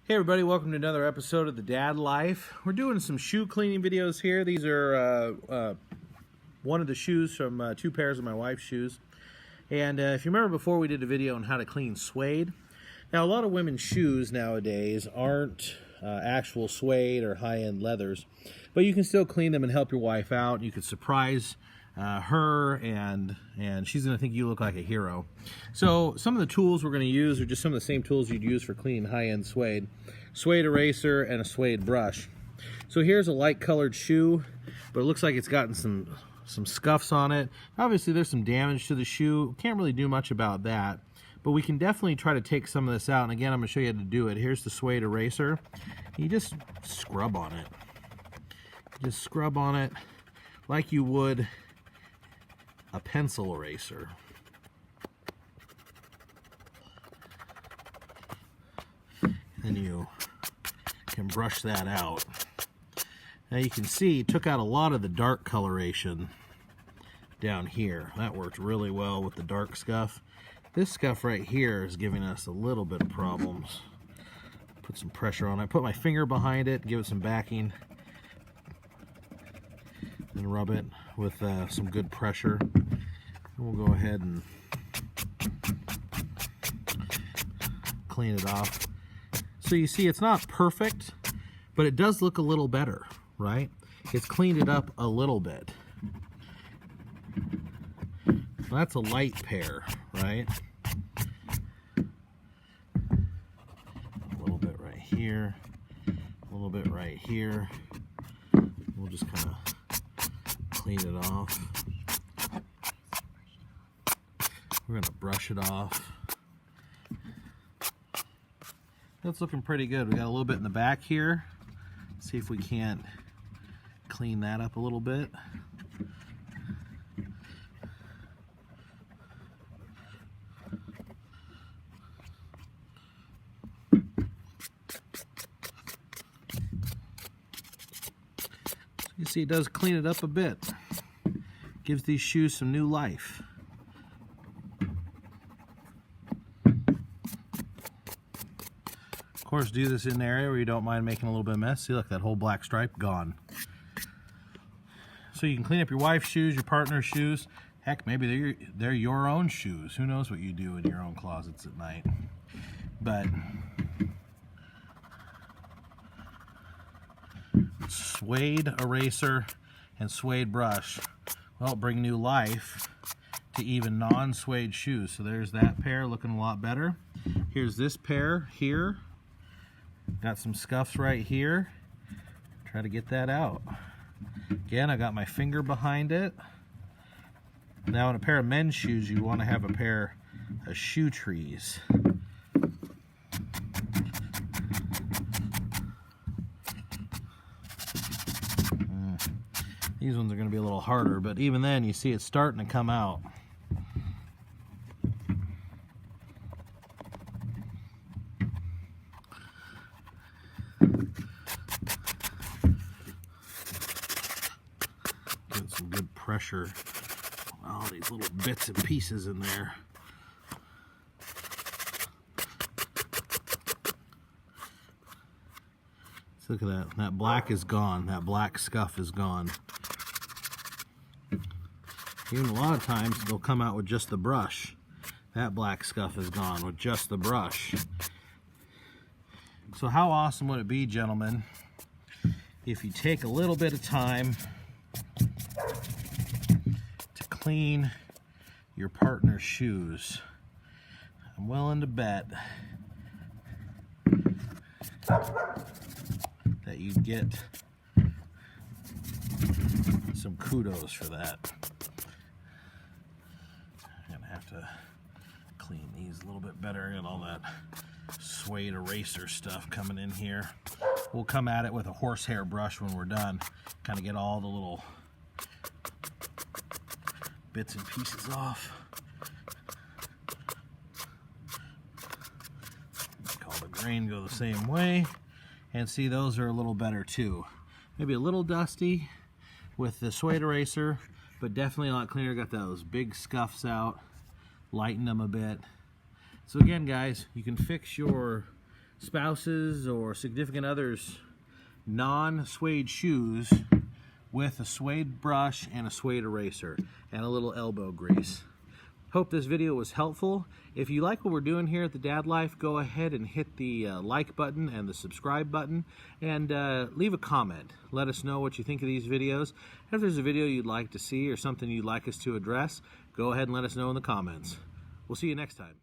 Hey everybody, welcome to another episode of The Dad Life. We're doing some shoe cleaning videos here. These are one of the shoes from two pairs of my wife's shoes. And if you remember before, we did a video on how to clean suede. Now a lot of women's shoes nowadays aren't actual suede or high-end leathers, but you can still clean them and help your wife out. You could surprise her, and she's going to think you look like a hero. So some of the tools we're going to use are just some of the same tools you'd use for cleaning high-end suede. Suede eraser and a suede brush. So here's a light colored shoe, but it looks like it's gotten some scuffs on it. Obviously there's some damage to the shoe. Can't really do much about that, but we can definitely try to take some of this out. And again, I'm going to show you how to do it. Here's the suede eraser. You just scrub on it. Just scrub on it like you would a pencil eraser. And then you can brush that out. Now you can see it took out a lot of the dark coloration down here. That worked really well with the dark scuff. This scuff right here is giving us a little bit of problems. Put some pressure on it. Put my finger behind it, give it some backing, and rub it with some good pressure. And we'll go ahead and clean it off. So you see it's not perfect, but it does look a little better, right? It's cleaned it up a little bit. Well, that's a light pair, right? A little bit right here, a little bit right here. We'll just kind of clean it off. We're going to brush it off. That's looking pretty good. We got a little bit in the back here. See if we can't clean that up a little bit. You see, it does clean it up a bit. Gives these shoes some new life. Of course, do this in an area where you don't mind making a little bit of mess. See, look, that whole black stripe gone. So you can clean up your wife's shoes, your partner's shoes. Heck, maybe they're your own shoes. Who knows what you do in your own closets at night. But suede eraser and suede brush, well, bring new life to even non-suede shoes. So there's that pair looking a lot better. Here's this pair here. Got some scuffs right here. Try to get that out. Again, I got my finger behind it. Now in a pair of men's shoes, you want to have a pair of shoe trees. These ones are going to be a little harder, but even then you see it's starting to come out. Get some good pressure on all these little bits and pieces in there. So look at that. That black is gone. That black scuff is gone. Even a lot of times they'll come out with just the brush. That black scuff is gone with just the brush. So how awesome would it be, gentlemen, if you take a little bit of time to clean your partner's shoes? I'm willing to bet that you'd get some kudos for that. To clean these a little bit better and all that suede eraser stuff coming in here. We'll come at it with a horsehair brush when we're done, kind of get all the little bits and pieces off. Call the grain go the same way, and see, those are a little better too. Maybe a little dusty with the suede eraser, but definitely a lot cleaner. Got those big scuffs out. Lighten them a bit. So again, guys, you can fix your spouse's or significant other's non-suede shoes with a suede brush and a suede eraser and a little elbow grease. Hope this video was helpful. If you like what we're doing here at The Dad Life, go ahead and hit the like button and the subscribe button, and leave a comment. Let us know what you think of these videos. If there's a video you'd like to see or something you'd like us to address, go ahead and let us know in the comments. We'll see you next time.